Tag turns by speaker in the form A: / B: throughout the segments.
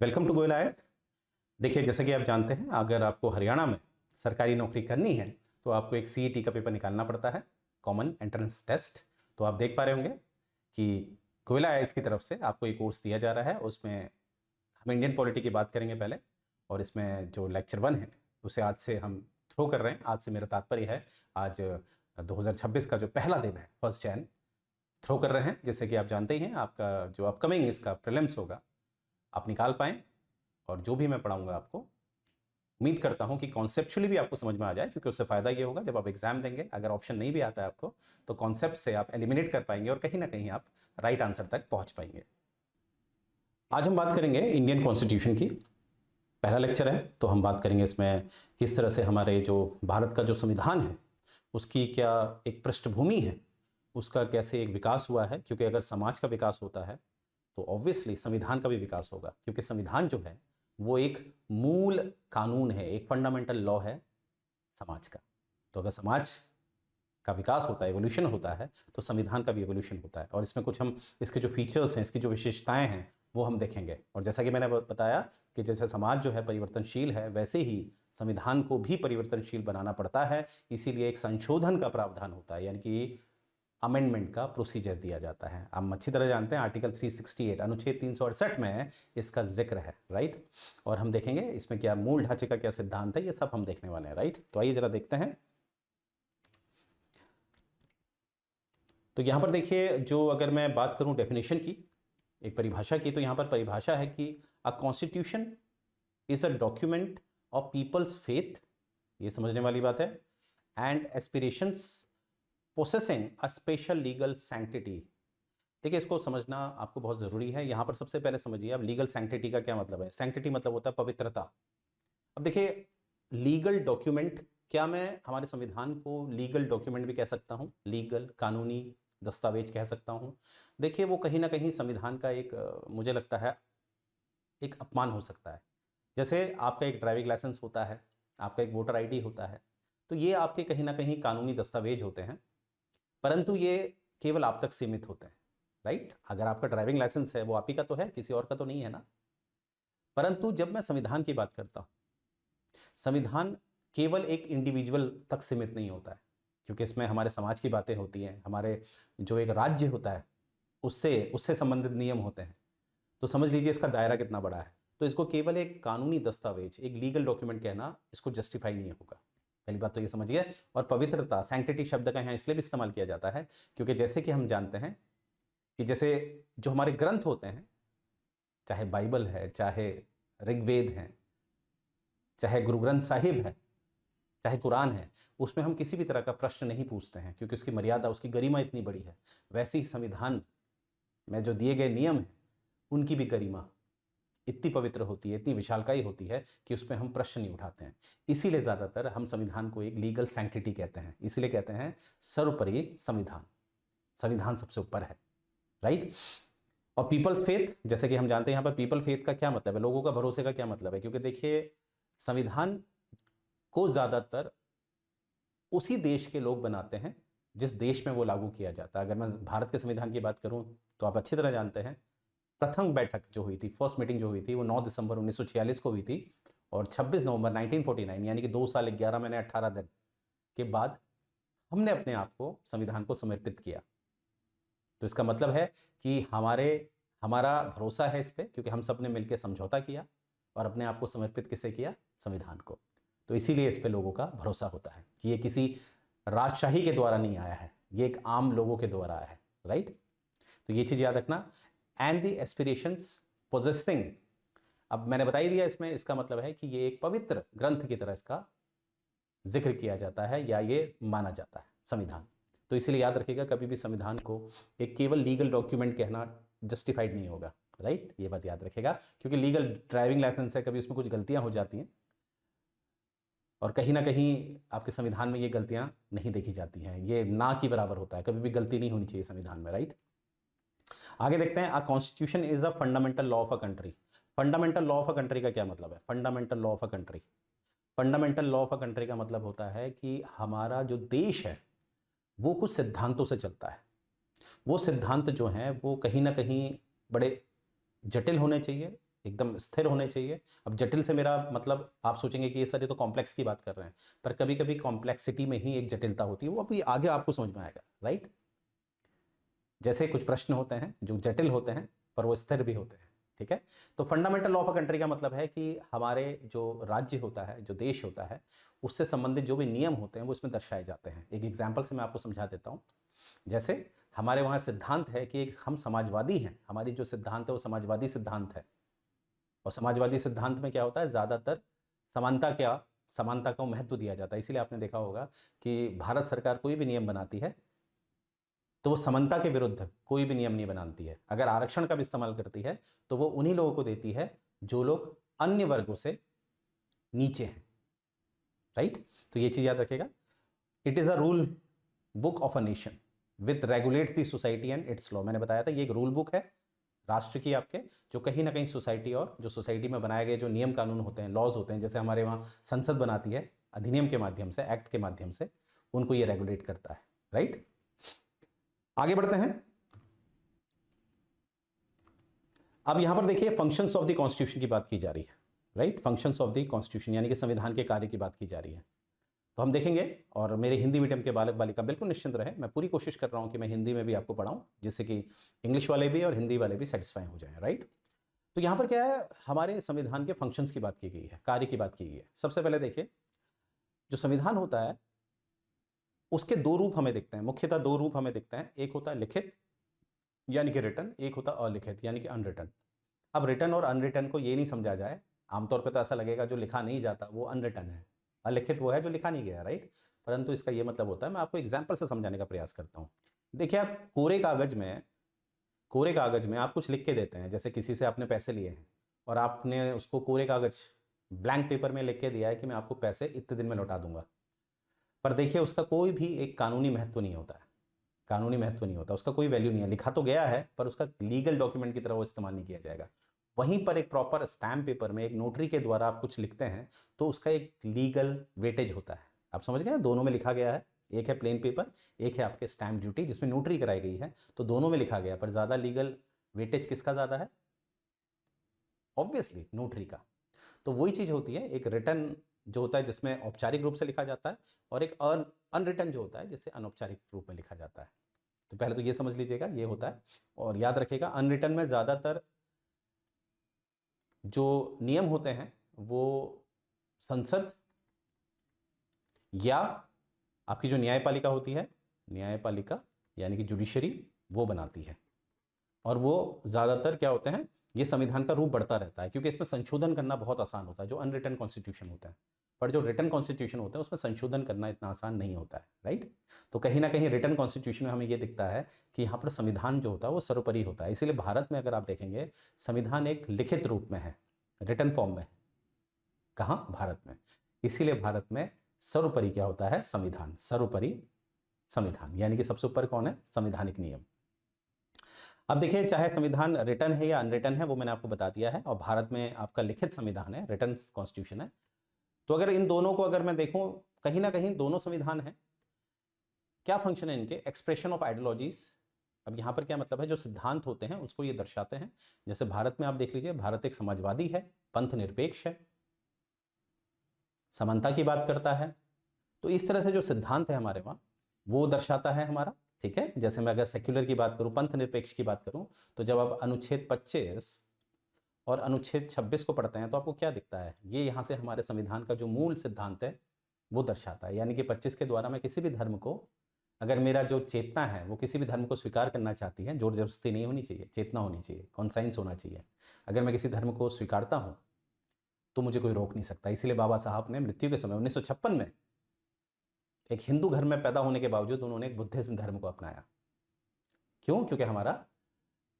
A: Welcome to Goyal IAS. देखिए, जैसे कि आप जानते हैं, अगर आपको हरियाणा में सरकारी नौकरी करनी है तो आपको एक सीईटी का पेपर निकालना पड़ता है, कॉमन एंट्रेंस टेस्ट। तो आप देख पा रहे होंगे कि गोयल आईएएस की तरफ से आपको एक कोर्स दिया जा रहा है। उसमें हम इंडियन पॉलिटी की बात करेंगे पहले, और इसमें जो लेक्चर 1 है उसे आज से हम थ्रो कर रहे हैं। आज से मेरा तात्पर्य है, आज 2026 का जो पहला दिन है, 1 जनवरी, थ्रो कर रहे हैं। जैसे कि आप जानते ही हैं, आपका जो अपकमिंग इसका प्रीलिम्स होगा आप निकाल पाएँ, और जो भी मैं पढ़ाऊंगा आपको उम्मीद करता हूं कि कॉन्सेप्चुअली भी आपको समझ में आ जाए, क्योंकि उससे फायदा ये होगा जब आप एग्जाम देंगे, अगर ऑप्शन नहीं भी आता है आपको तो कॉन्सेप्ट से आप एलिमिनेट कर पाएंगे और कहीं ना कहीं आप राइट आंसर तक पहुंच पाएंगे। आज हम बात करेंगे इंडियन कॉन्स्टिट्यूशन की। पहला लेक्चर है तो हम बात करेंगे इसमें किस तरह से हमारे जो भारत का जो संविधान है उसकी क्या एक पृष्ठभूमि है, उसका कैसे एक विकास हुआ है। क्योंकि अगर समाज का विकास होता है तो ऑब्वियसली संविधान का भी विकास होगा, क्योंकि संविधान जो है वो एक मूल कानून है, एक फंडामेंटल लॉ है समाज का। तो अगर समाज का विकास होता है, एवोल्यूशन होता है, तो संविधान का भी एवोल्यूशन होता है। और इसमें कुछ हम इसके जो फीचर्स हैं, इसकी जो विशेषताएं हैं वो हम देखेंगे। और जैसा कि मैंने बताया कि जैसे समाज जो है परिवर्तनशील है, वैसे ही संविधान को भी परिवर्तनशील बनाना पड़ता है। इसीलिए एक संशोधन का प्रावधान होता है, यानी कि अमेंडमेंट का प्रोसीजर दिया जाता है। हम अच्छी तरह जानते हैं आर्टिकल 368 अनुच्छेद 368 में इसका जिक्र है, राइट। और हम देखेंगे इसमें क्या मूल ढांचे का क्या सिद्धांत है, ये सब हम देखने वाले हैं, राइट। तो आइए जरा देखते हैं। तो यहां पर देखिए, जो अगर मैं बात करूं डेफिनेशन की, एक परिभाषा की, तो यहां पर परिभाषा है कि a constitution is a document of people's faith, ये समझने वाली बात है, and aspirations possessing a special legal sanctity. देखिए, इसको समझना आपको बहुत ज़रूरी है। यहाँ पर सबसे पहले समझिए आप लीगल सैंक्टिटी का क्या मतलब है। सैंक्टिटी मतलब होता है पवित्रता। अब देखिए, लीगल डॉक्यूमेंट, क्या मैं हमारे संविधान को लीगल डॉक्यूमेंट भी कह सकता हूँ, लीगल कानूनी दस्तावेज कह सकता हूँ। देखिए, वो कहीं ना कहीं संविधान का एक मुझे लगता है एक अपमान हो सकता है। जैसे आपका एक ड्राइविंग लाइसेंस होता है, आपका एक वोटर आईडी होता है, तो ये आपके कहीं ना कहीं कानूनी दस्तावेज होते हैं, परंतु ये केवल आप तक सीमित होते हैं, राइट। अगर आपका ड्राइविंग लाइसेंस है वो आप ही का तो है, किसी और का तो नहीं है ना। परंतु जब मैं संविधान की बात करता हूं, संविधान केवल एक इंडिविजुअल तक सीमित नहीं होता है, क्योंकि इसमें हमारे समाज की बातें होती हैं, हमारे जो एक राज्य होता है उससे उससे संबंधित नियम होते हैं। तो समझ लीजिए इसका दायरा कितना बड़ा है। तो इसको केवल एक कानूनी दस्तावेज, एक लीगल डॉक्यूमेंट कहना, इसको जस्टिफाई नहीं होगा। पहली बात तो ये समझिए। और पवित्रता, सैंक्टिटी शब्द का यहाँ इसलिए भी इस्तेमाल किया जाता है क्योंकि जैसे कि हम जानते हैं कि जैसे जो हमारे ग्रंथ होते हैं, चाहे बाइबल है, चाहे ऋग्वेद है, चाहे गुरु ग्रंथ साहिब है, चाहे कुरान है, उसमें हम किसी भी तरह का प्रश्न नहीं पूछते हैं, क्योंकि उसकी मर्यादा, उसकी गरिमा इतनी बड़ी है। वैसे ही संविधान में जो दिए गए नियम हैं उनकी भी गरिमा इतनी पवित्र होती है, इतनी विशालकाई होती है कि उसमें हम प्रश्न नहीं उठाते हैं। इसीलिए ज़्यादातर हम संविधान को एक लीगल सैंक्टिटी कहते हैं। इसीलिए कहते हैं सर्वोपरि संविधान, संविधान सबसे ऊपर है, राइट। और पीपल्स फेथ, जैसे कि हम जानते हैं यहाँ पर पीपल फेथ का क्या मतलब है, लोगों का भरोसे का क्या मतलब है। क्योंकि देखिए, संविधान को ज़्यादातर उसी देश के लोग बनाते हैं जिस देश में वो लागू किया जाता है। अगर मैं भारत के संविधान की बात करूं तो आप अच्छी तरह जानते हैं, प्रथम बैठक जो हुई थी, फर्स्ट मीटिंग जो हुई थी, वो 9 दिसंबर 1946 को हुई थी, और 26 नवंबर 1949, यानी कि 2 साल 11 महीने 18 दिन के बाद हमने अपने आप को संविधान को समर्पित किया। तो इसका मतलब है कि हमारा भरोसा है इस पर, क्योंकि हम सब ने मिलकर समझौता किया और अपने आप को समर्पित किसे किया, संविधान को। तो इसीलिए इस पर लोगों का भरोसा होता है कि ये किसी राजशाही के द्वारा नहीं आया है, ये एक आम लोगों के द्वारा आया है, राइट। तो ये चीज़ याद रखना। एंड द एस्पिरेशंस पोजेसिंग, अब मैंने बता ही दिया इसमें, इसका मतलब है कि ये एक पवित्र ग्रंथ की तरह इसका जिक्र किया जाता है या ये माना जाता है संविधान। तो इसलिए याद रखिएगा, कभी भी संविधान को एक केवल लीगल डॉक्यूमेंट कहना जस्टिफाइड नहीं होगा, राइट। ये बात याद रखिएगा, क्योंकि लीगल ड्राइविंग लाइसेंस है, कभी उसमें कुछ गलतियां हो जाती हैं, और कहीं ना कहीं आपके संविधान में ये गलतियां नहीं देखी जाती हैं, ये ना के बराबर होता है, कभी भी गलती नहीं होनी चाहिए संविधान में, राइट। आगे देखते हैं, अ constitution is a fundamental law of a country. Fundamental law of a country का क्या मतलब है, fundamental law of a country. Fundamental law of a country का मतलब होता है कि हमारा जो देश है वो कुछ सिद्धांतों से चलता है। वो सिद्धांत जो हैं वो कहीं ना कहीं बड़े जटिल होने चाहिए, एकदम स्थिर होने चाहिए। अब जटिल से मेरा मतलब आप सोचेंगे कि ये सर ये तो कॉम्प्लेक्स की बात कर रहे हैं, पर कभी कभी कॉम्प्लेक्सिटी में ही एक जटिलता होती है, वो अभी आगे आपको समझ में आएगा, राइट। जैसे कुछ प्रश्न होते हैं जो जटिल होते हैं पर वो स्थिर भी होते हैं, ठीक है। तो fundamental law of a country का मतलब है कि हमारे जो राज्य होता है, जो देश होता है, उससे संबंधित जो भी नियम होते हैं वो इसमें दर्शाए जाते हैं। एक एग्जाम्पल से मैं आपको समझा देता हूँ। जैसे हमारे वहाँ सिद्धांत है कि हम समाजवादी हैं, हमारी जो सिद्धांत है वो समाजवादी सिद्धांत है। और समाजवादी सिद्धांत में क्या होता है, ज़्यादातर समानता को महत्व दिया जाता है। इसीलिए आपने देखा होगा कि भारत सरकार कोई भी नियम बनाती है तो वो समानता के विरुद्ध कोई भी नियम नहीं बनाती है। अगर आरक्षण का भी इस्तेमाल करती है तो वो उन्हीं लोगों को देती है जो लोग अन्य वर्गों से नीचे हैं, राइट। तो ये चीज याद रखेगा। It is a rule book of a nation with regulates the society and it's law. मैंने बताया था ये एक रूल बुक है राष्ट्र की आपके, जो कहीं ना कहीं सोसाइटी और जो सोसाइटी में बनाए गए जो नियम कानून होते हैं, लॉज होते हैं, जैसे हमारे वहाँ संसद बनाती है अधिनियम के माध्यम से, एक्ट के माध्यम से, उनको ये रेगुलेट करता है, राइट। आगे बढ़ते हैं। अब यहां पर देखिए फंक्शंस ऑफ द कॉन्स्टिट्यूशन की बात की जा रही है, right. Functions of the constitution यानी कि संविधान के कार्य की बात की जा रही है। तो हम देखेंगे, और मेरे हिंदी मीडियम के बालक बालिका बिल्कुल निश्चिंत रहे, मैं पूरी कोशिश कर रहा हूं कि मैं हिंदी में भी आपको पढ़ाऊं जिससे कि इंग्लिश वाले भी और हिंदी वाले भी सेटिस्फाई हो जाएं, राइट। तो यहां पर क्या है, हमारे संविधान के फंक्शंस की बात की गई है, कार्य की बात की गई है। सबसे पहले देखिए, जो संविधान होता है उसके दो रूप हमें दिखते हैं, मुख्यतः दो रूप हमें दिखते हैं। एक होता है लिखित यानी कि रिटन, एक होता है अलिखित यानी कि अनरिटन। अब रिटन और अनरिटन को ये नहीं समझा जाए, आमतौर पे तो ऐसा लगेगा जो लिखा नहीं जाता वो अनरिटन है, अलिखित वो है जो लिखा नहीं गया, राइट। परंतु इसका ये मतलब होता है, मैं आपको एग्जाम्पल से समझाने का प्रयास करता हूँ। देखिए, आप कोरे कागज में आप कुछ लिख के देते हैं, जैसे किसी से आपने पैसे लिए हैं और आपने उसको कोरे कागज ब्लैंक पेपर में लिख के दिया है कि मैं आपको पैसे इतने दिन में लौटा दूंगा। पर देखिए उसका कोई भी एक कानूनी महत्व नहीं होता है, कानूनी महत्व नहीं होता, उसका कोई वैल्यू नहीं है। लिखा तो गया है पर उसका लीगल डॉक्यूमेंट की तरह वो इस्तेमाल नहीं किया जाएगा। वहीं पर एक प्रॉपर स्टैम्प पेपर में एक नोटरी के द्वारा आप कुछ लिखते हैं तो उसका एक लीगल वेटेज होता है। आप समझ गए ना, दोनों में लिखा गया है, एक है प्लेन पेपर, एक है आपके स्टैम्प ड्यूटी जिसमें नोटरी कराई गई है, तो दोनों में लिखा गया, पर ज़्यादा लीगल वेटेज किसका ज़्यादा है? ऑब्वियसली नोटरी का। तो वही चीज़ होती है, एक रिटर्न जो होता है जिसमें औपचारिक रूप से लिखा जाता है, और एक अनरिटन जो होता है जिससे अनौपचारिक रूप में लिखा जाता है। तो पहले तो ये समझ लीजिएगा ये होता है, और याद रखिएगा अनरिटन में ज़्यादातर जो नियम होते हैं वो संसद या आपकी जो न्यायपालिका होती है, न्यायपालिका यानी कि जुडिशरी, वो बनाती है। और वो ज़्यादातर क्या होते हैं, ये संविधान का रूप बढ़ता रहता है क्योंकि इसमें संशोधन करना बहुत आसान होता है, जो अनरिटन कॉन्स्टिट्यूशन होता है। पर जो रिटन कॉन्स्टिट्यूशन होता है उसमें संशोधन करना इतना आसान नहीं होता है, राइट। तो कहीं ना कहीं रिटन कॉन्स्टिट्यूशन में हमें ये दिखता है कि यहाँ पर संविधान जो होता है वो सर्वोपरि होता है। इसीलिए भारत में अगर आप देखेंगे संविधान एक लिखित रूप में है, रिटन फॉर्म में। कहाँ? भारत में। इसीलिए भारत में सर्वोपरि क्या होता है? संविधान। सर्वोपरि संविधान यानी कि सबसे ऊपर कौन है? संवैधानिक नियम। अब देखिए, चाहे संविधान रिटन है या अनरिटन है वो मैंने आपको बता दिया है, और भारत में आपका लिखित संविधान है, रिटन कॉन्स्टिट्यूशन है। तो अगर इन दोनों को अगर मैं देखूं, कहीं ना कहीं दोनों संविधान है। क्या फंक्शन है इनके? Expression of ideologies. अब यहाँ पर क्या मतलब है, जो सिद्धांत होते हैं उसको ये दर्शाते हैं। जैसे भारत में आप देख लीजिए, भारत एक समाजवादी है, पंथ निरपेक्ष है, समानता की बात करता है। तो इस तरह से जो सिद्धांत है हमारे वहाँ वो दर्शाता है हमारा, ठीक है। जैसे मैं अगर सेक्युलर की बात करूँ, पंथ निरपेक्ष की बात करूँ, तो जब आप अनुच्छेद 25 और अनुच्छेद 26 को पढ़ते हैं तो आपको क्या दिखता है? ये यहाँ से हमारे संविधान का जो मूल सिद्धांत है वो दर्शाता है। यानी कि 25 के द्वारा मैं किसी भी धर्म को, अगर मेरा जो चेतना है वो किसी भी धर्म को स्वीकार करना चाहती है, जोर जबरदस्ती नहीं होनी चाहिए, चेतना होनी चाहिए, कॉन्साइंस होना चाहिए। अगर मैं किसी धर्म को स्वीकारता हूँ तो मुझे कोई रोक नहीं सकता। इसीलिए बाबा साहब ने मृत्यु के समय 1956 में एक हिंदू घर में पैदा होने के बावजूद उन्होंने एक बुद्धिज्म धर्म को अपनाया। क्यों? क्योंकि हमारा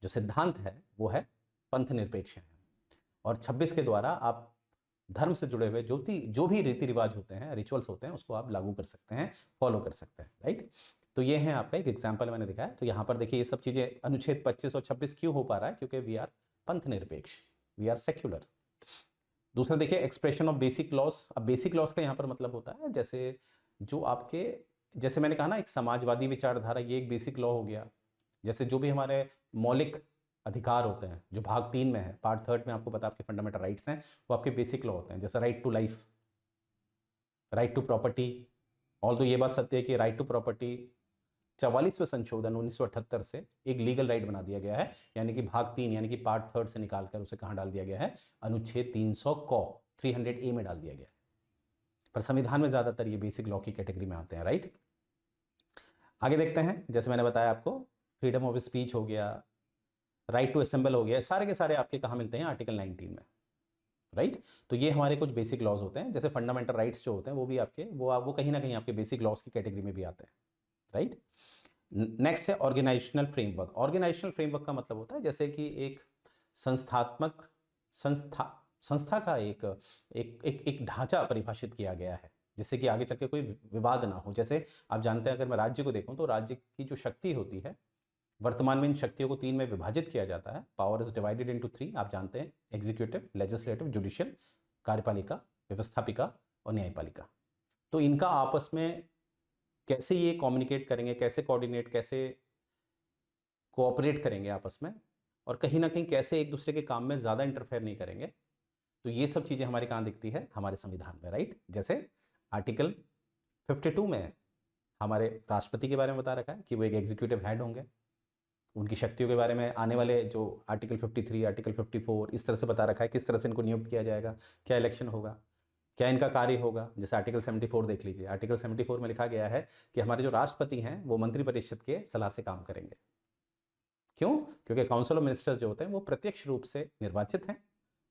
A: जो सिद्धांत है वो है पंथ निरपेक्ष है, और 26 के द्वारा आप धर्म से जुड़े हुए जो भी रीति रिवाज होते हैं, रिचुअल्स होते हैं, उसको आप लागू कर सकते हैं, फॉलो कर सकते हैं, राइट। तो ये है आपका एक एग्जाम्पल मैंने दिखाया। तो यहाँ पर देखिए ये सब चीज़ें, अनुच्छेद 25 और 26 क्यों हो पा रहा है? क्योंकि वी आर पंथ निरपेक्ष, वी आर सेक्युलर। दूसरा देखिए, एक्सप्रेशन ऑफ बेसिक लॉस। अब बेसिक लॉस का यहाँ पर मतलब होता है जैसे जो आपके, जैसे मैंने कहा ना, एक समाजवादी विचारधारा, ये एक बेसिक लॉ हो गया। जैसे जो भी हमारे मौलिक अधिकार होते हैं जो भाग 3 में है, पार्ट 3 में आपको पता है आपके फंडामेंटल राइट्स हैं, वो आपके बेसिक लॉ होते हैं, जैसे right to life, right to property. Although ये बात सत्य है कि राइट टू प्रॉपर्टी 44वें संशोधन 1978 से एक लीगल राइट बना दिया गया है, यानी कि भाग 3 यानी कि पार्ट 3 से निकालकर उसे कहाँ डाल दिया गया है, अनुच्छेद 300 क 300A में डाल दिया गया है। पर संविधान में ज़्यादातर ये बेसिक लॉ की कैटेगरी में आते हैं, राइट। आगे देखते हैं, जैसे मैंने बताया आपको, फ्रीडम ऑफ स्पीच हो गया, राइट टू असेंबल हो गया, सारे के सारे आपके कहाँ मिलते हैं, आर्टिकल 19 में, राइट। तो ये हमारे कुछ बेसिक लॉज होते हैं, जैसे फंडामेंटल राइट्स जो होते हैं वो भी आपके वो कहीं ना कहीं आपके बेसिक लॉज की कैटेगरी में भी आते हैं, राइट। नेक्स्ट है ऑर्गेनाइजेशनल फ्रेमवर्क। ऑर्गेनाइजेशनल फ्रेमवर्क का मतलब होता है जैसे कि एक संस्थात्मक संस्था का एक ढांचा परिभाषित किया गया है, जिससे कि आगे चल के कोई विवाद ना हो। जैसे आप जानते हैं, अगर मैं राज्य को देखूं तो राज्य की जो शक्ति होती है, वर्तमान में इन शक्तियों को 3 में विभाजित किया जाता है। पावर इज डिवाइडेड इनटू 3, आप जानते हैं, एग्जीक्यूटिव, लेजिस्लेटिव, जुडिशियल, कार्यपालिका, व्यवस्थापिका और न्यायपालिका। तो इनका आपस में कैसे ये कम्युनिकेट करेंगे, कैसे कोऑर्डिनेट, कैसे कोऑपरेट करेंगे आपस में, और कहीं ना कहीं कैसे एक दूसरे के काम में ज़्यादा इंटरफेयर नहीं करेंगे, तो ये सब चीज़ें हमारे कहाँ दिखती है, हमारे संविधान में, राइट। जैसे आर्टिकल 52 में हमारे राष्ट्रपति के बारे में बता रखा है कि वो एक एग्जीक्यूटिव हेड होंगे, उनकी शक्तियों के बारे में आने वाले जो आर्टिकल 53, आर्टिकल 54 इस तरह से बता रखा है किस तरह से इनको नियुक्त किया जाएगा, क्या इलेक्शन होगा, क्या इनका कार्य होगा। जैसे आर्टिकल 74 देख लीजिए, आर्टिकल 74 में लिखा गया है कि हमारे जो राष्ट्रपति हैं वो मंत्रिपरिषद के सलाह से काम करेंगे। क्यों? क्योंकि काउंसिल ऑफ मिनिस्टर्स जो होते हैं वो प्रत्यक्ष रूप से निर्वाचित हैं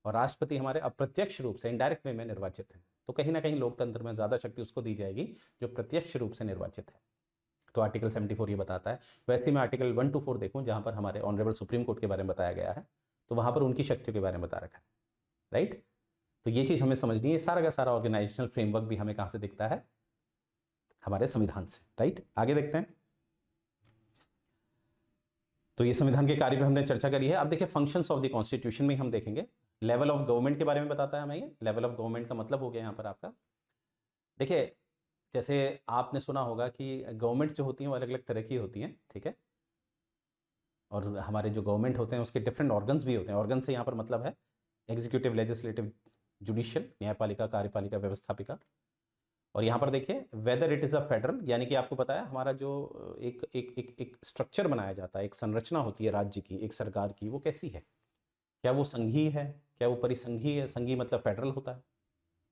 A: और राष्ट्रपति हमारे अप्रत्यक्ष रूप से, इनडायरेक्ट वे में निर्वाचित हैं। तो कहीं ना कहीं लोकतंत्र में ज़्यादा शक्ति उसको दी जाएगी जो प्रत्यक्ष रूप से निर्वाचित है। तो आर्टिकल 74 ये बताता है। वैसे ही मैं आर्टिकल 1 to 4 देखूं, जहां पर हमारे ऑनरेबल सुप्रीम कोर्ट के बारे में बताया गया है, तो वहां पर उनकी शक्तियों के बारे में बता रखा है, राइट। तो ये चीज़ हमें समझनी है। सारा का सारा ऑर्गेनाइजेशनल फ्रेमवर्क भी हमें कहाँ से दिखता है, हमारे संविधान से, राइट। आगे देखते हैं। तो ये संविधान के कार्य पे हमने चर्चा करी है। अब देखिए फंक्शंस ऑफ द कॉन्स्टिट्यूशन में हम देखेंगे। लेवल ऑफ गवर्नमेंट के बारे में बताता है हमें ये। लेवल ऑफ गवर्नमेंट का मतलब हो गया यहाँ पर आपका, देखिए जैसे आपने सुना होगा कि गवर्नमेंट जो होती हैं वो अलग अलग तरह की होती हैं, ठीक है। और हमारे जो गवर्नमेंट होते हैं उसके डिफरेंट ऑर्गन्स भी होते हैं। ऑर्गन से यहाँ पर मतलब है एग्जीक्यूटिव, लेजिस्लेटिव, जुडिशियल, न्यायपालिका, कार्यपालिका, व्यवस्थापिका। और यहाँ पर देखिए whether it is a federal, यानी कि आपको पता है हमारा जो एक स्ट्रक्चर बनाया जाता है, एक संरचना होती है राज्य की, एक सरकार की, वो कैसी है। क्या वो संघीय है, क्या वो परिसंघीय है। संघीय मतलब फेडरल होता है,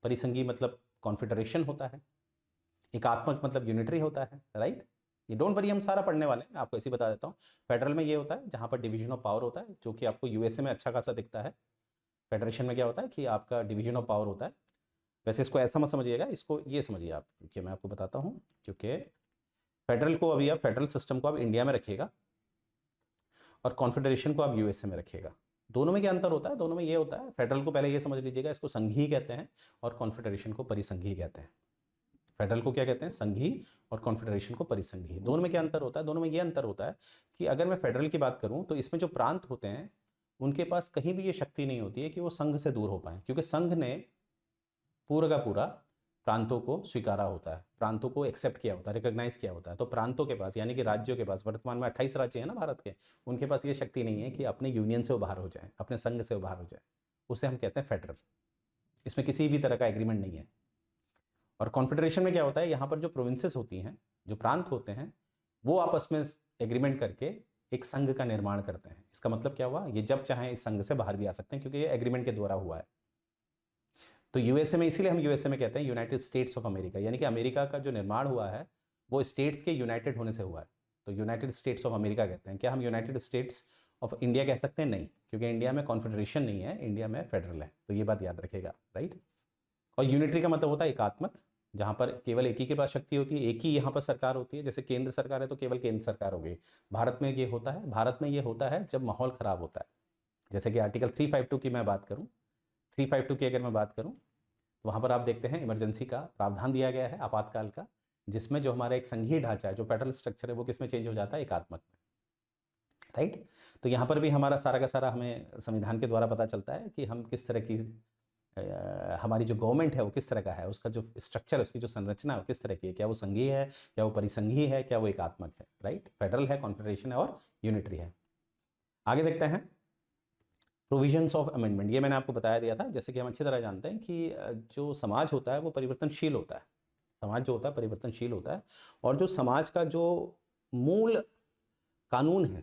A: परिसंघीय मतलब कॉन्फेडरेशन होता है, एकात्मक मतलब यूनिटरी होता है, राइट। ये डोंट वरी, हम सारा पढ़ने वाले हैं, मैं आपको ऐसे ही बता देता हूँ। फेडरल में ये होता है जहाँ पर डिवीजन ऑफ पावर होता है, जो कि आपको यूएसए में अच्छा खासा दिखता है। फेडरेशन में क्या होता है कि आपका डिवीजन ऑफ पावर होता है। वैसे इसको ऐसा मत समझिएगा, इसको ये समझिए आप, क्योंकि मैं आपको बताता हूँ, क्योंकि फेडरल को अभी आप, फेडरल सिस्टम को आप इंडिया में रखिएगा और कॉन्फेडरेशन को आप यूएसए में रखिएगा। दोनों में क्या अंतर होता है? दोनों में ये होता है, फेडरल को पहले ये समझ लीजिएगा, इसको संघीय कहते हैं और कॉन्फेडरेशन को परिसंघीय कहते हैं। फेडरल को क्या कहते हैं? संघीय, और कॉन्फेडरेशन को परिसंघीय। दोनों में क्या अंतर होता है? दोनों में ये अंतर होता है कि अगर मैं फेडरल की बात करूं तो इसमें जो प्रांत होते हैं उनके पास कहीं भी ये शक्ति नहीं होती है कि वो संघ से दूर हो पाए, क्योंकि संघ ने पूरा का पूरा प्रांतों को स्वीकारा होता है, प्रांतों को एक्सेप्ट किया होता है, रिकॉग्नाइज किया होता है। तो प्रांतों के पास, यानी कि राज्यों के पास, वर्तमान में 28 राज्य हैं ना भारत के, उनके पास ये शक्ति नहीं है कि अपने यूनियन से वो बाहर हो जाए, अपने संघ से वो बाहर हो जाए। उसे हम कहते हैं फेडरल। इसमें किसी भी तरह का एग्रीमेंट नहीं है। और कॉन्फेडरेशन में क्या होता है, यहाँ पर जो प्रोविंसेस होती हैं, जो प्रांत होते हैं, वो आपस में एग्रीमेंट करके एक संघ का निर्माण करते हैं। इसका मतलब क्या हुआ, ये जब चाहें इस संघ से बाहर भी आ सकते हैं, क्योंकि ये एग्रीमेंट के द्वारा हुआ है। तो यूएसए में, इसीलिए हम यूएसए में कहते हैं यूनाइटेड स्टेट्स ऑफ अमेरिका, यानी कि अमेरिका का जो निर्माण हुआ है वो स्टेट्स के यूनाइटेड होने से हुआ है। तो यूनाइटेड स्टेट्स ऑफ अमेरिका कहते हैं। क्या हम यूनाइटेड स्टेट्स ऑफ इंडिया कह सकते हैं? नहीं, क्योंकि इंडिया में कॉन्फेडरेशन नहीं है, इंडिया में फेडरल है। तो ये बात याद रखेगा, राइट। और यूनिटरी का मतलब होता है एकात्मक, जहाँ पर केवल एक ही के पास शक्ति होती है, एक ही यहाँ पर सरकार होती है। जैसे केंद्र सरकार है तो केवल केंद्र सरकार हो गई। भारत में ये होता है, भारत में ये होता है जब माहौल खराब होता है। जैसे कि आर्टिकल 352 की मैं बात करूँ, 352 की अगर मैं बात करूँ, तो वहाँ पर आप देखते हैं इमरजेंसी का प्रावधान दिया गया है, आपातकाल का, जिसमें जो हमारा एक संघीय ढांचा है, जो फेडरल स्ट्रक्चर है, वो किस में चेंज हो जाता है? एकात्मक में, राइट। तो यहाँ पर भी हमारा सारा का सारा हमें संविधान के द्वारा पता चलता है कि हम किस तरह की हमारी जो गवर्नमेंट है वो किस तरह का है, उसका जो स्ट्रक्चर है, उसकी जो संरचना है वो किस तरह की है। क्या वो संघीय है, क्या वो परिसंघीय है, क्या वो एकात्मक है, राइट। फेडरल है, कॉन्फेडरेशन है और यूनिटरी है। आगे देखते हैं प्रोविजंस ऑफ अमेंडमेंट। ये मैंने आपको बताया दिया था, जैसे कि हम अच्छी तरह जानते हैं कि जो समाज होता है वो परिवर्तनशील होता है। समाज जो होता है परिवर्तनशील होता है, और जो समाज का जो मूल कानून है,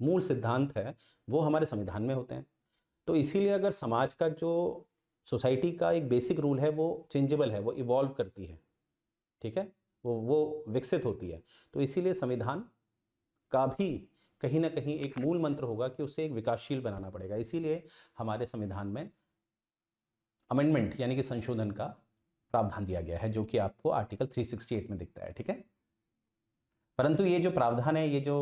A: मूल सिद्धांत है, वो हमारे संविधान में होते हैं। तो इसीलिए अगर समाज का जो सोसाइटी का एक बेसिक रूल है वो चेंजेबल है, वो इवॉल्व करती है, ठीक है, वो विकसित होती है, तो इसीलिए संविधान का भी कहीं ना कहीं एक मूल मंत्र होगा कि उसे एक विकासशील बनाना पड़ेगा। इसीलिए हमारे संविधान में अमेंडमेंट यानी कि संशोधन का प्रावधान दिया गया है, जो कि आपको आर्टिकल 368 में दिखता है, ठीक है। परंतु ये जो प्रावधान है, ये जो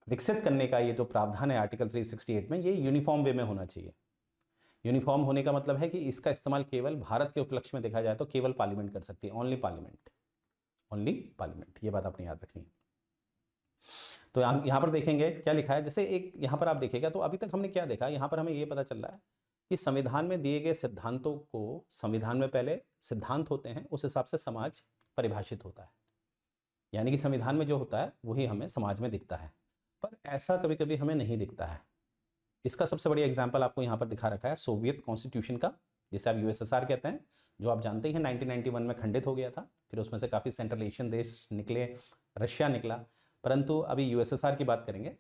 A: विकसित करने का ये जो प्रावधान है आर्टिकल 368 में, ये यूनिफॉर्म वे में होना चाहिए। यूनिफॉर्म होने का मतलब है कि इसका इस्तेमाल केवल भारत के उपलक्ष्य में देखा जाए तो केवल पार्लियामेंट कर सकती है, ओनली पार्लियामेंट, ओनली पार्लियामेंट, ये बात आपने याद रखनी है। तो यहाँ पर देखेंगे क्या लिखा है, जैसे एक यहाँ पर आप देखिएगा तो अभी तक हमने क्या देखा, यहाँ पर हमें ये पता चल रहा है कि संविधान में दिए गए सिद्धांतों को, संविधान में पहले सिद्धांत होते हैं, उस हिसाब से समाज परिभाषित होता है, यानी कि संविधान में जो होता है वही हमें समाज में दिखता है। पर ऐसा कभी कभी हमें नहीं दिखता है। इसका सबसे बढ़िया एग्जाम्पल आपको यहाँ पर दिखा रखा है सोवियत कॉन्स्टिट्यूशन का, जिसे आप यूएसएसआर कहते हैं, जो आप जानते हैं 1991 में खंडित हो गया था। फिर उसमें से काफ़ी सेंट्रल एशियन देश निकले, रशिया निकला, परंतु अभी यूएसएसआर की बात करेंगे।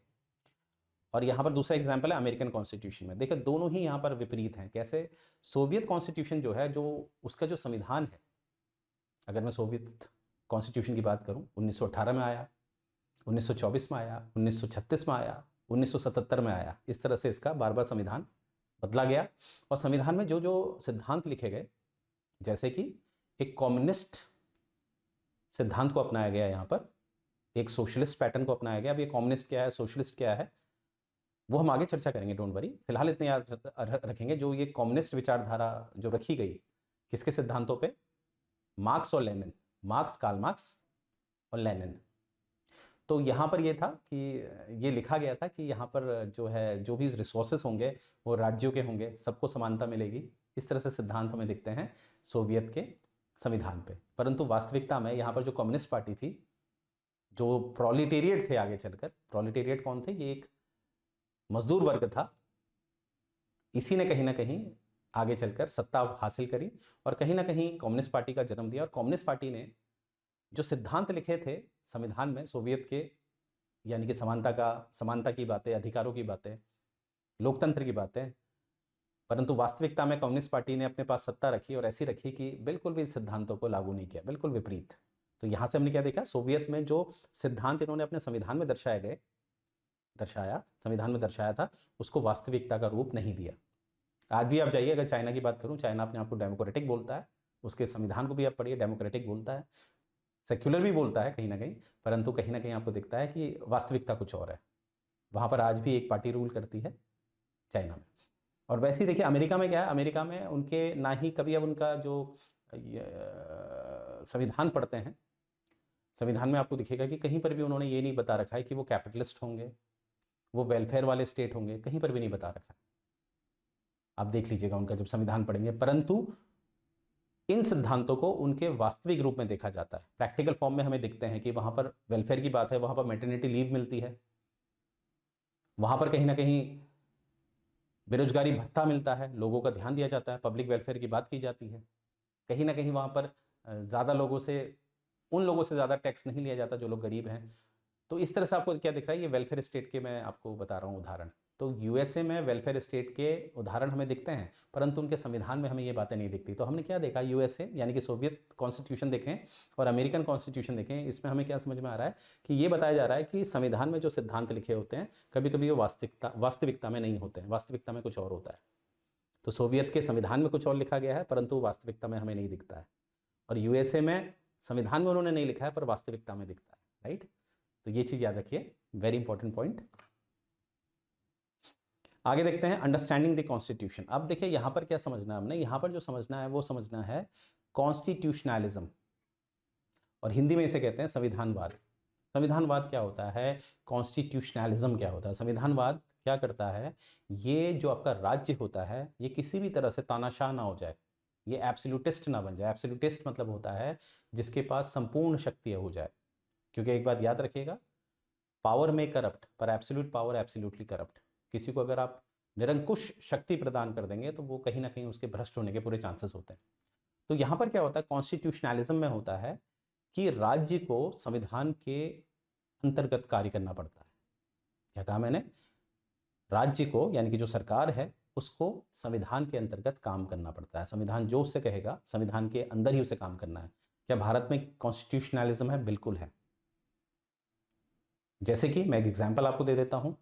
A: और यहाँ पर दूसरा एग्जाम्पल है अमेरिकन कॉन्स्टिट्यूशन में। देखिए दोनों ही यहाँ पर विपरीत हैं। कैसे? सोवियत कॉन्स्टिट्यूशन जो है, जो उसका जो संविधान है, अगर मैं सोवियत कॉन्स्टिट्यूशन की बात करूँ, 1918 में आया, 1924 में आया, 1936 में आया, 1977 में आया, इस तरह से इसका बार बार संविधान बदला गया। और संविधान में जो जो सिद्धांत लिखे गए, जैसे कि एक कम्युनिस्ट सिद्धांत को अपनाया गया, यहाँ पर एक सोशलिस्ट पैटर्न को अपनाया गया। अब ये कम्युनिस्ट क्या है, सोशलिस्ट क्या है, वो हम आगे चर्चा करेंगे, डोंट वरी। फिलहाल इतने याद रखेंगे, जो ये कम्युनिस्ट विचारधारा जो रखी गई, किसके सिद्धांतों पे? मार्क्स और लेनिन, मार्क्स, कार्ल मार्क्स और लेनिन। तो यहाँ पर ये था कि ये लिखा गया था कि यहाँ पर जो है, जो भी रिसोर्सेस होंगे वो राज्यों के होंगे, सबको समानता मिलेगी। इस तरह से सिद्धांत हमें दिखते हैं सोवियत के संविधान पे। परंतु वास्तविकता में यहाँ पर जो कम्युनिस्ट पार्टी थी, जो प्रोलिटेरिएट थे, आगे चलकर प्रोलिटेरिएट कौन थे? ये एक मजदूर वर्ग था। इसी ने कहीं ना कहीं आगे चलकर सत्ता हासिल करी और कहीं ना कहीं कम्युनिस्ट पार्टी का जन्म दिया। और कम्युनिस्ट पार्टी ने जो सिद्धांत लिखे थे संविधान में सोवियत के, यानी कि समानता की बातें, अधिकारों की बातें, लोकतंत्र की बातें, परंतु वास्तविकता में कम्युनिस्ट पार्टी ने अपने पास सत्ता रखी और ऐसी रखी कि बिल्कुल भी सिद्धांतों को लागू नहीं किया, बिल्कुल विपरीत। तो यहाँ से हमने क्या देखा? सोवियत में जो सिद्धांत इन्होंने अपने संविधान में संविधान में दर्शाया था, उसको वास्तविकता का रूप नहीं दिया। आज भी आप जाइए, अगर चाइना की बात करूं, चाइना अपने आप को डेमोक्रेटिक बोलता है, उसके संविधान को भी आप पढ़िए, डेमोक्रेटिक बोलता है, सेक्युलर भी बोलता है कहीं ना कहीं, परंतु कहीं ना कहीं आपको दिखता है कि वास्तविकता कुछ और है। वहाँ पर आज भी एक पार्टी रूल करती है, चाइना में। और वैसे ही देखिए अमेरिका में क्या है, अमेरिका में उनके ना ही कभी अब उनका जो संविधान पढ़ते हैं, संविधान में आपको दिखेगा कि कहीं पर भी उन्होंने ये नहीं बता रखा है कि वो कैपिटलिस्ट होंगे, वो वेलफेयर वाले स्टेट होंगे, कहीं पर भी नहीं बता रखा है। आप देख लीजिएगा उनका जब संविधान पढ़ेंगे। परंतु इन सिद्धांतों को उनके वास्तविक रूप में देखा जाता है, प्रैक्टिकल फॉर्म में हमें दिखते हैं कि वहां पर वेलफेयर की बात है, वहां पर मैटरनिटी लीव मिलती है, वहां पर कहीं ना कहीं बेरोजगारी भत्ता मिलता है, लोगों का ध्यान दिया जाता है, पब्लिक वेलफेयर की बात की जाती है। कहीं ना कहीं वहां पर ज़्यादा लोगों से, उन लोगों से ज़्यादा टैक्स नहीं लिया जाता जो लोग गरीब हैं। तो इस तरह से आपको क्या दिख रहा है? ये वेलफेयर स्टेट के मैं आपको बता रहा हूँ उदाहरण। तो यूएसए में वेलफेयर स्टेट के उदाहरण हमें दिखते हैं, परंतु उनके संविधान में हमें ये बातें नहीं दिखती। तो हमने क्या देखा? यूएसए यानी कि सोवियत कॉन्स्टिट्यूशन देखें और अमेरिकन कॉन्स्टिट्यूशन देखें, इसमें हमें क्या समझ में आ रहा है कि ये बताया जा रहा है कि संविधान में जो सिद्धांत लिखे होते हैं, कभी कभी वो वास्तविकता में नहीं होते हैं, वास्तविकता में कुछ और होता है। तो सोवियत के संविधान में कुछ और लिखा गया है, परंतु वास्तविकता में हमें नहीं दिखता है। और यूएसए में संविधान में उन्होंने नहीं लिखा है, पर वास्तविकता में दिखता है, राइट? तो ये चीज याद रखिए, वेरी इंपॉर्टेंट पॉइंट। आगे देखते हैं अंडरस्टैंडिंग द कॉन्स्टिट्यूशन। अब देखिए यहां पर क्या समझना है हमने, यहां पर जो समझना है वो समझना है कॉन्स्टिट्यूशनलिज्म, और हिंदी में इसे कहते हैं संविधानवाद। संविधानवाद क्या होता है, कॉन्स्टिट्यूशनलिज्म क्या होता है? संविधानवाद क्या करता है, ये जो आपका राज्य होता है, ये किसी भी तरह से तानाशाह ना हो जाए, ये एब्सोल्यूटिस्ट ना बन जाए। एब्सोल्यूटिस्ट मतलब होता है जिसके पास संपूर्ण शक्ति हो जाए। क्योंकि एक बात याद रखिएगा, पावर में करप्ट, पर एब्सोल्यूट पावर एब्सोल्यूटली करप्ट। किसी को अगर आप निरंकुश शक्ति प्रदान कर देंगे तो वो कहीं ना कहीं उसके भ्रष्ट होने के पूरे चांसेस होते हैं। तो यहाँ पर क्या होता है, कॉन्स्टिट्यूशनलिज्म में होता है कि राज्य को संविधान के अंतर्गत कार्य करना पड़ता है। क्या कहा मैंने? राज्य को, यानी कि जो सरकार है, उसको संविधान के अंतर्गत काम करना पड़ता है। संविधान जो उससे कहेगा, संविधान के अंदर ही उसे काम करना है। क्या भारत में कॉन्स्टिट्यूशनलिज्म है? बिल्कुल है। जैसे कि मैं एक एग्जांपल आपको दे देता हूं,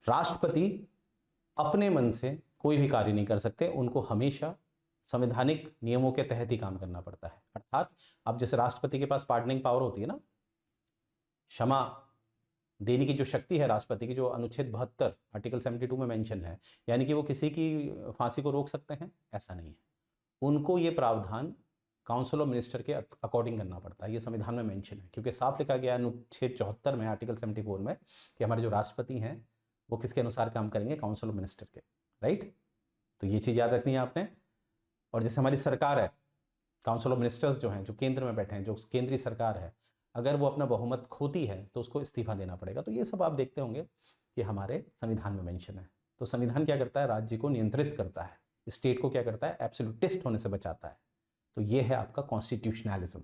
A: राष्ट्रपति अपने मन से कोई भी कार्य नहीं कर सकते, उनको हमेशा संवैधानिक नियमों के तहत ही काम करना पड़ता है। अर्थात अब जैसे राष्ट्रपति के पास पार्डनिंग पावर होती है ना, क्षमा देने की जो शक्ति है राष्ट्रपति की, जो अनुच्छेद 72 आर्टिकल 72 में मेंशन है, यानी कि वो किसी की फांसी को रोक सकते हैं, ऐसा नहीं है। उनको ये प्रावधान काउंसिल ऑफ मिनिस्टर के अकॉर्डिंग करना पड़ता है। ये संविधान में मेंशन है, क्योंकि साफ लिखा गया अनुच्छेद 74 में आर्टिकल 74 में कि हमारे जो राष्ट्रपति हैं वो किसके अनुसार काम करेंगे? काउंसिल ऑफ मिनिस्टर के, राइट। तो ये चीज़ याद रखनी है आपने। और जैसे हमारी सरकार है, काउंसिल ऑफ मिनिस्टर्स जो हैं, जो केंद्र में बैठे हैं, जो केंद्रीय सरकार है, अगर वो अपना बहुमत खोती है तो उसको इस्तीफा देना पड़ेगा। तो ये सब आप देखते होंगे कि हमारे संविधान में मेंशन है। तो संविधान क्या करता है? राज्य को नियंत्रित करता है, स्टेट को क्या करता है? एब्सोल्यूटिस्ट होने से बचाता है। तो ये है आपका कॉन्स्टिट्यूशनलिज्म,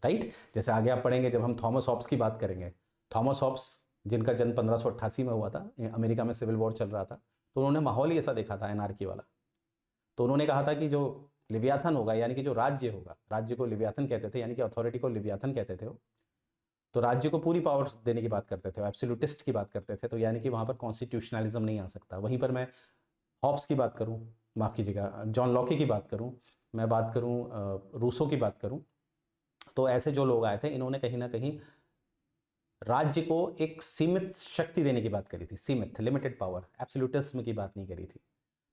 A: राइट। जैसे आगे आप पढ़ेंगे, जब हम थॉमस हॉब्स की बात करेंगे, थॉमस हॉब्स जिनका जन्म 1588 में हुआ था, अमेरिका में सिविल वॉर चल रहा था, तो उन्होंने माहौल ही ऐसा देखा था, एनार्की वाला। तो उन्होंने कहा था कि जो लिव्याथन होगा, यानी कि जो राज्य होगा, राज्य को लिव्याथन कहते थे, यानी कि अथॉरिटी को लिव्याथन कहते थे वो, तो राज्य को पूरी पावर देने की बात करते थे, एब्सोल्यूटिस्ट की बात करते थे। तो यानी कि वहाँ पर कॉन्स्टिट्यूशनलिज्म नहीं आ सकता। वहीं पर मैं हॉब्स की बात करूँ, माफ़ कीजिएगा, जॉन लॉके की बात करूँ, मैं बात करूँ रूसो की बात करूँ, तो ऐसे जो लोग आए थे, इन्होंने कहीं ना कहीं राज्य को एक सीमित शक्ति देने की बात करी थी, सीमित, लिमिटेड पावर, एब्सोल्यूटिज्म की बात नहीं करी थी।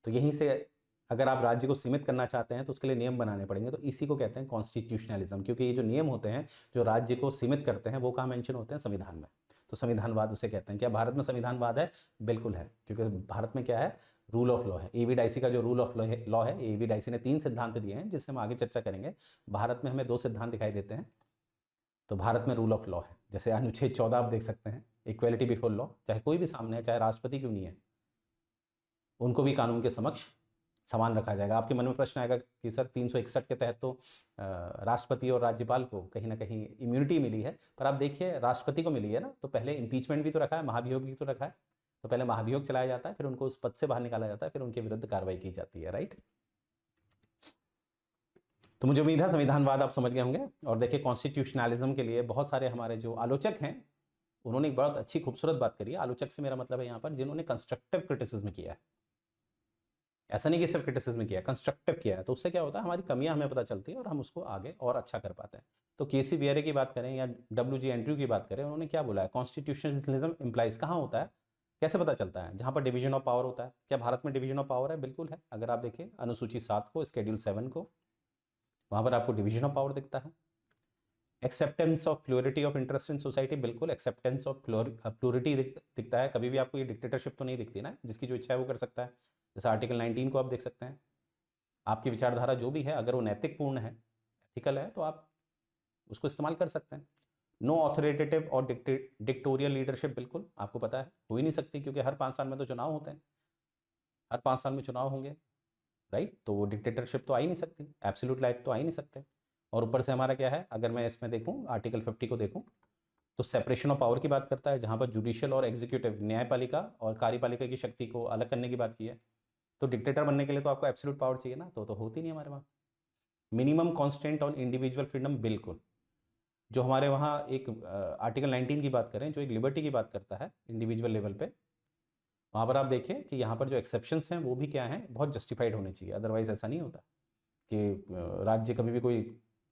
A: तो यहीं से अगर आप राज्य को सीमित करना चाहते हैं तो उसके लिए नियम बनाने पड़ेंगे। तो इसी को कहते हैं कॉन्स्टिट्यूशनलिज्म, क्योंकि ये जो नियम होते हैं जो राज्य को सीमित करते हैं, वो कहाँ मेंशन होते हैं? संविधान में। तो संविधानवाद उसे कहते हैं। क्या भारत में संविधानवाद है? बिल्कुल है, क्योंकि भारत में क्या है? रूल ऑफ लॉ है। एवी डाइसी का जो रूल ऑफ लॉ है, एवी डाइसी ने 3 सिद्धांत दिए हैं, जिससे हम आगे चर्चा करेंगे। भारत में हमें 2 सिद्धांत दिखाई देते हैं। तो भारत में रूल ऑफ लॉ है। जैसे अनुच्छेद 14 आप देख सकते हैं, इक्वेलिटी बिफोर लॉ, चाहे कोई भी सामने है, चाहे राष्ट्रपति क्यों नहीं है, उनको भी कानून के समक्ष समान रखा जाएगा। आपके मन में प्रश्न आएगा कि सर 361 के तहत तो राष्ट्रपति और राज्यपाल को कहीं ना कहीं इम्यूनिटी मिली है, पर आप देखिए राष्ट्रपति को मिली है ना, तो पहले इम्पीचमेंट भी तो रखा है, महाभियोग भी तो रखा है। तो पहले महाभियोग चलाया जाता है, फिर उनको उस पद से बाहर निकाला जाता है, फिर उनके विरुद्ध कार्रवाई की जाती है, राइट। तो मुझे उम्मीद है संविधानवाद आप समझ गए होंगे। और देखिए कॉन्स्टिट्यूशनलिज्म के लिए बहुत सारे हमारे जो आलोचक हैं, उन्होंने एक बहुत अच्छी खूबसूरत बात करी है। आलोचक से मेरा मतलब है यहाँ पर जिन्होंने कंस्ट्रक्टिव क्रिटिसिज्म किया है, ऐसा नहीं कि सिर्फ क्रिटिसिज्म किया, कंस्ट्रक्टिव किया है। तो उससे क्या होता है? हमारी कमियां हमें पता चलती है और हम उसको आगे और अच्छा कर पाते हैं। तो केसी बियरे की बात करें या डब्ल्यू.जी. एंड्रयू की बात करें, उन्होंने क्या बोला है? कॉन्स्टिट्यूशनलिज्म इंप्लाइज कहाँ होता है, कैसे पता चलता है? जहाँ पर डिवीजन ऑफ पावर होता है। क्या भारत में डिवीजन ऑफ पावर है? बिल्कुल है। अगर आप देखिए अनुसूची 7 को, स्केड्यूल 7 को, वहाँ पर आपको डिवीजन ऑफ पावर दिखता है। Acceptance of plurality of interest in society, बिल्कुल एक्सेप्टेंस ऑफ प्लोरिटी दिखता है। कभी भी आपको ये डिक्टेटरशिप तो नहीं दिखती ना, जिसकी जो इच्छा है वो कर सकता है। जैसे आर्टिकल 19 को आप देख सकते हैं। आपकी विचारधारा जो भी है, अगर वो नैतिक पूर्ण है, एथिकल है, तो आप उसको इस्तेमाल कर सकते हैं। नो ऑथोरिटेटिव और डिक्टोरियल लीडरशिप, बिल्कुल आपको पता है हो ही नहीं सकती, क्योंकि हर 5 साल में तो चुनाव होते हैं, हर 5 साल में चुनाव होंगे, राइट। तो वो डिक्टेटरशिप तो आ ही नहीं सकती, एब्सोल्यूट लाइट तो आ ही नहीं सकते। और ऊपर से हमारा क्या है, अगर मैं इसमें देखूँ आर्टिकल 50 को देखूँ, तो सेपरेशन ऑफ पावर की बात करता है, जहाँ पर जुडिशियल और एग्जीक्यूटिव, न्यायपालिका और कार्यपालिका की शक्ति को अलग करने की बात की है। तो डिक्टेटर बनने के लिए तो आपको एब्सोल्यूट पावर चाहिए ना, तो होती नहीं हमारे वहाँ। Minimum constant on individual freedom, बिल्कुल। जो हमारे वहाँ एक आर्टिकल 19 की बात करें, जो एक लिबर्टी की बात करता है इंडिविजुअल लेवल पे, वहाँ पर आप देखें कि यहाँ पर जो एक्सेप्शंस हैं वो भी क्या हैं, बहुत जस्टिफाइड होने चाहिए। अदरवाइज ऐसा नहीं होता कि राज्य कभी भी कोई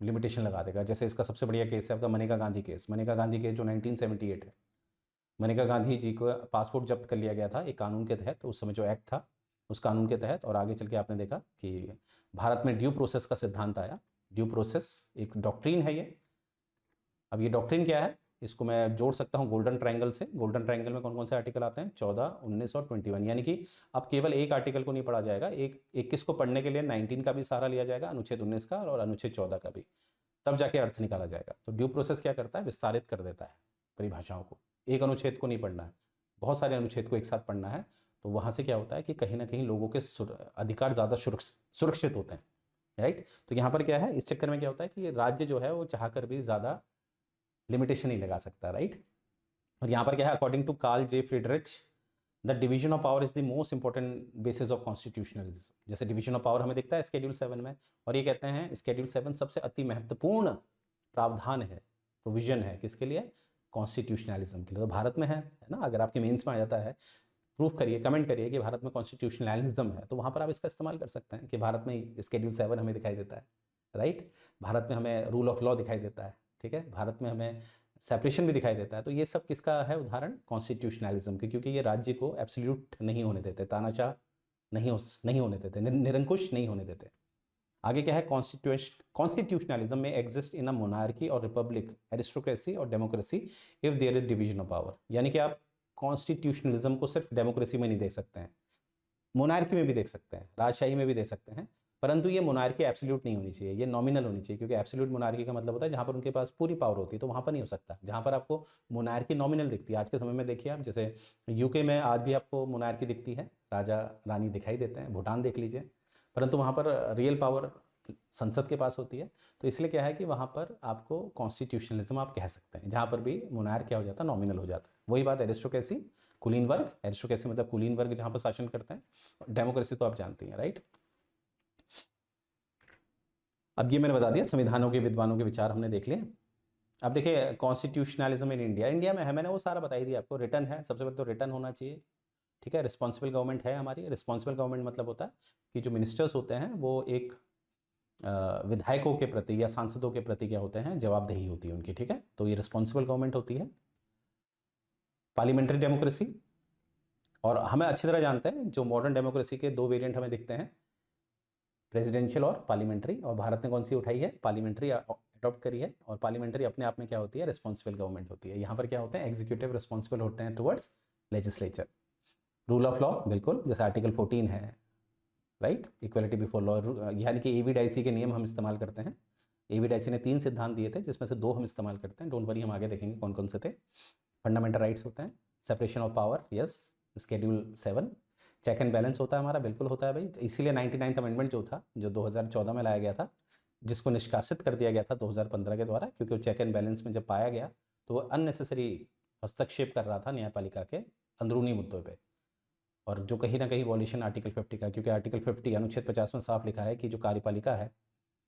A: लिमिटेशन लगा देगा। जैसे इसका सबसे बढ़िया केस है आपका मनेका गांधी केस। मनेका गांधी केस जो 1978 है, मनेका गांधी जी को पासपोर्ट जब्त कर लिया गया था एक कानून के तहत, उस समय जो एक्ट था उस कानून के तहत। और आगे चल के आपने देखा कि भारत में ड्यू प्रोसेस का सिद्धांत आया। ड्यू प्रोसेस एक डॉक्ट्रिन है ये। अब ये डॉक्ट्रिन क्या है, इसको मैं जोड़ सकता हूँ गोल्डन ट्रायंगल से। गोल्डन ट्रायंगल में कौन कौन से आर्टिकल आते हैं? 14, 19 और 21। यानी कि अब केवल एक आर्टिकल को नहीं पढ़ा जाएगा, 21 को पढ़ने के लिए 19 का भी सहारा लिया जाएगा, अनुच्छेद 19 का और अनुच्छेद 14 का भी। तब जाके अर्थ निकाला जाएगा। तो ड्यू प्रोसेस क्या करता है, विस्तारित कर देता है परिभाषाओं को। एक अनुच्छेद को नहीं पढ़ना है, बहुत सारे अनुच्छेद को एक साथ पढ़ना है। तो वहाँ से क्या होता है कि कहीं ना कहीं लोगों के अधिकार ज़्यादा सुरक्षित होते हैं, राइट। तो यहाँ पर क्या है, इस चक्कर में क्या होता है कि राज्य जो है वो चाह कर भी ज़्यादा लिमिटेशन नहीं लगा सकता, राइट। और यहाँ पर क्या है, according to Carl J Friedrich, the division of power is the most important basis of constitutionalism. जैसे डिवीजन ऑफ पावर हमें दिखता है स्केड्यूल 7 में, और ये कहते हैं स्केड्यूल 7 सबसे अति महत्वपूर्ण प्रावधान है, प्रोविजन है, किसके लिए, कॉन्स्टिट्यूशनलिज्म के लिए। तो भारत में है ना, अगर आपके मेंस में आ जाता है, प्रूफ करिए, कमेंट करिए कि भारत में कॉन्स्टिट्यूशनलिज्म है, तो वहाँ पर आप इसका इस्तेमाल कर सकते हैं कि भारत में स्केड्यूल 7 हमें दिखाई देता है, राइट। भारत में हमें रूल ऑफ लॉ दिखाई देता है, ठीक है, भारत में हमें सेपरेशन भी दिखाई देता है। तो ये सब किसका है उदाहरण, कॉन्स्टिट्यूशनलिज्म के, क्योंकि ये राज्य को एब्सोल्यूट नहीं होने देते, तानाशाह नहीं होने देते, निरंकुश नहीं होने देते। आगे क्या है, कॉन्स्टिट्यूशनलिज्म में एग्जिस्ट इन अ मोनार्की और रिपब्लिक, एरिस्टोक्रेसी और democracy if there is division of power. यानी कि आप कॉन्स्टिट्यूशनलिज्म को सिर्फ डेमोक्रेसी में नहीं देख सकते हैं, मोनार्की में भी देख सकते हैं, राजशाही में भी देख सकते हैं, परंतु ये मोनार्की एब्सोल्यूट नहीं होनी चाहिए, ये नॉमिनल होनी चाहिए। क्योंकि एब्सोल्यूट मोनार्की का मतलब होता है जहाँ पर उनके पास पूरी पावर होती है, तो वहाँ पर नहीं हो सकता। जहाँ पर आपको मोनार्की नॉमिनल दिखती है, आज के समय में देखिए आप, जैसे यूके में आज भी आपको मोनार्की दिखती है, राजा रानी दिखाई देते हैं, भूटान देख लीजिए, परंतु वहाँ पर रियल पावर संसद के पास होती है। तो इसलिए क्या है कि वहाँ पर आपको कॉन्स्टिट्यूशनलिज्म आप कह सकते हैं, जहाँ पर भी मोनार्क क्या हो जाता है, नॉमिनल हो जाता है। वही बात एरिस्टोक्रेसी, कुलीन वर्ग, एरिस्टोक्रेसी मतलब कुलीन वर्ग जहाँ पर शासन करते हैं, डेमोक्रेसी तो आप जानती हैं, राइट। अब ये मैंने बता दिया, संविधानों के विद्वानों के विचार हमने देख लिए। अब देखिए कॉन्स्टिट्यूशनलिज्म इन इंडिया, इंडिया में है, मैंने वो सारा बता ही दिया आपको। रिटर्न है, सबसे पहले तो रिटर्न होना चाहिए, ठीक है। रिस्पॉन्सिबल गवर्नमेंट है हमारी। रिस्पॉन्सिबल गवर्नमेंट मतलब होता है कि जो मिनिस्टर्स होते हैं वो एक विधायकों के प्रति या सांसदों के प्रति क्या होते हैं, जवाबदेही होती है उनकी, ठीक है। तो ये रिस्पॉन्सिबल गवर्नमेंट होती है। पार्लियामेंट्री डेमोक्रेसी, और हमें अच्छी तरह जानते हैं जो मॉडर्न डेमोक्रेसी के दो वेरिएंट हमें दिखते हैं, प्रेसिडेंशियल और पार्लियामेंट्री, और भारत ने कौन सी उठाई है, पार्लियामेंट्री अडॉप्ट करी है। और पार्लियामेंट्री अपने आप में क्या होती है, रिस्पॉन्सिबल गवर्नमेंट होती है। यहाँ पर क्या होते हैं, एग्जीक्यूटिव रिस्पॉन्सिबल होते हैं towards legislature. Rule of law, बिल्कुल, जैसे आर्टिकल 14 है, राइट, इक्वलिटी बिफोर लॉ, यानी कि एबी डाइसी के नियम हम इस्तेमाल करते हैं। एबी डाइसी ने 3 सिद्धांत दिए थे, जिसमें से 2 हम इस्तेमाल करते हैं, डोंट वरी, हम आगे देखेंगे कौन कौन से थे। फंडामेंटल राइट्स होते हैं, separation of power, yes, schedule 7, check and balance होता है हमारा, बिल्कुल होता है भाई। इसीलिए 99th अमेंडमेंट जो था, जो 2014 में लाया गया था, जिसको निष्कासित कर दिया गया था 2015 के द्वारा, क्योंकि वो चेक एंड बैलेंस में जब पाया गया तो वो अननेसेसरी हस्तक्षेप कर रहा था न्यायपालिका के अंदरूनी मुद्दों पे, और जो कहीं ना कहीं वॉल्यूशन आर्टिकल 50 का, क्योंकि आर्टिकल 50 अनुच्छेद 50 में साफ लिखा है कि जो कार्यपालिका है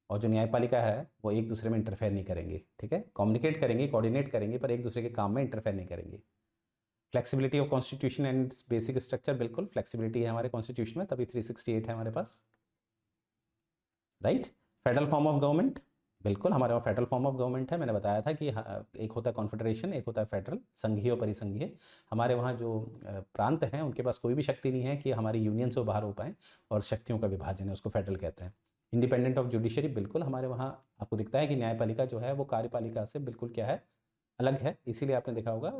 A: और जो न्यायपालिका है वो एक दूसरे में इंटरफेयर नहीं करेंगे, ठीक है। कम्युनिकेट करेंगे, कोऑर्डिनेट करेंगे, पर एक दूसरे के काम में इंटरफेयर नहीं करेंगे। Flexibility of constitution and basic structure, बिल्कुल फ्लेक्सिबिलिटी है हमारे कॉन्स्टिट्यूशन में, तभी 368 है हमारे पास, right. Federal form of government, बिल्कुल हमारे वहाँ फेडरल फॉर्म ऑफ गवर्नमेंट है। मैंने बताया था कि एक होता है कॉन्फेडरेशन, एक होता है फेडरल, संघीय और परिसंघीय। हमारे वहाँ जो प्रांत हैं उनके पास कोई भी शक्ति नहीं है कि हमारी यूनियन से बाहर हो पाएँ, और शक्तियों का विभाजन है, उसको फेडरल कहते हैं। इंडिपेंडेंट ऑफ जुडिशरी, बिल्कुल हमारे वहाँ आपको दिखता है कि न्यायपालिका जो है वो कार्यपालिका से बिल्कुल क्या है, अलग है। इसीलिए आपने देखा होगा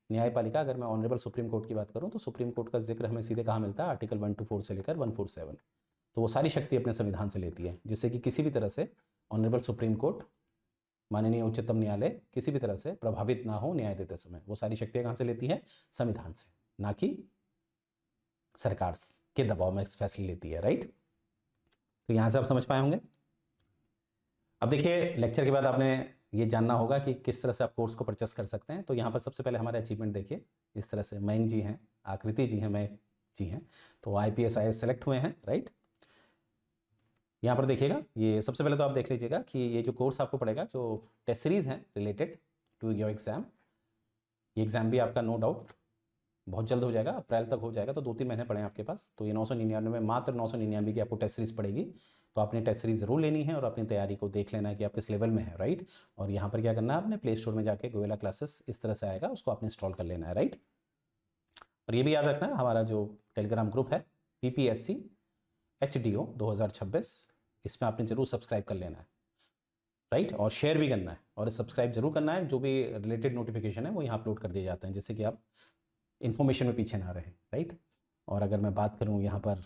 A: न्यायपालिका, अगर मैं ऑनरेबल सुप्रीम कोर्ट की बात करूँ तो सुप्रीम कोर्ट का जिक्र हमें सीधे कहाँ मिलता है, आर्टिकल 124 से लेकर 147। तो वो सारी शक्ति अपने संविधान से लेती है, जिससे कि किसी भी तरह से ऑनरेबल सुप्रीम कोर्ट, माननीय उच्चतम न्यायालय किसी भी तरह से प्रभावित ना हो न्याय देते समय। वो सारी शक्तियाँ कहाँ से लेती है, संविधान से, ना कि सरकार के दबाव में फैसले लेती है, राइट। तो यहाँ से आप समझ पाए होंगे। अब देखिए लेक्चर के बाद आपने ये जानना होगा कि किस तरह से आप कोर्स को परचेस कर सकते हैं। तो यहाँ पर सबसे पहले हमारे अचीवमेंट देखिए, इस तरह से मयंक जी हैं, आकृति जी हैं, मयंक जी हैं, तो IPS IAS सेलेक्ट हुए हैं, राइट। यहाँ पर देखिएगा, ये सबसे पहले तो आप देख लीजिएगा कि ये जो कोर्स आपको पड़ेगा, जो टेस्ट सीरीज़ हैं रिलेटेड टू योर एग्ज़ाम, ये एग्ज़ाम भी आपका नो डाउट बहुत जल्द हो जाएगा, अप्रैल तक हो जाएगा, तो 2-3 महीने पड़े हैं आपके पास। तो ये 999 में, मात्र 999 की आपको टेस्ट सीरीज़ पड़ेगी। तो आपने टेस्ट सीरीज़ ज़रूर लेनी है और अपनी तैयारी को देख लेना है कि आप किस लेवल में है, राइट। और यहाँ पर क्या करना है, आपने प्ले स्टोर में जाके गोयला क्लासेस इस तरह से आएगा, उसको आपने इंस्टॉल कर लेना है, राइट। और ये भी याद रखना है, हमारा जो टेलीग्राम ग्रुप है PPSC HDO 2026, इसमें आपने जरूर सब्सक्राइब कर लेना है, राइट। और शेयर भी करना है, और सब्सक्राइब जरूर करना है। जो भी रिलेटेड नोटिफिकेशन है वो यहाँ अपलोड कर दिए जाते हैं, जिससे कि आप इन्फॉर्मेशन में पीछे ना रहें, राइट। और अगर मैं बात करूँ यहाँ पर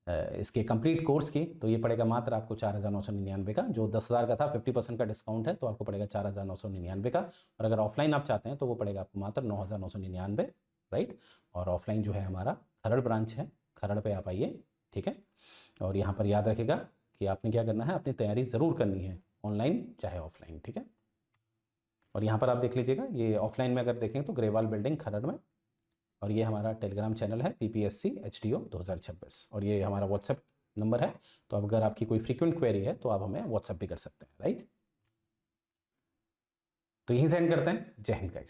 A: इसके कंप्लीट कोर्स की, तो ये पड़ेगा मात्र आपको 4,999 का। जो 10,000 का था 50% का डिस्काउंट है, तो आपको पड़ेगा 4,999 का। और अगर ऑफलाइन आप चाहते हैं तो वो पड़ेगा आपको मात्र 9,999, राइट। और ऑफलाइन जो है हमारा खरड़ ब्रांच है, खरड़ पे आप आइए, ठीक है। और यहाँ पर याद रखिएगा कि आपने क्या करना है, अपनी तैयारी ज़रूर करनी है, ऑनलाइन चाहे ऑफलाइन, ठीक है। और यहाँ पर आप देख लीजिएगा, ये ऑफलाइन में अगर देखें तो ग्रेवाल बिल्डिंग खरड़ में, और ये हमारा टेलीग्राम चैनल है PPSC HDO 2026, और ये हमारा व्हाट्सएप नंबर है। तो अगर आपकी कोई फ्रीक्वेंट क्वेरी है तो आप हमें व्हाट्सएप भी कर सकते हैं, राइट। तो यहीं सेंड करते हैं। जय हिंद गाइस।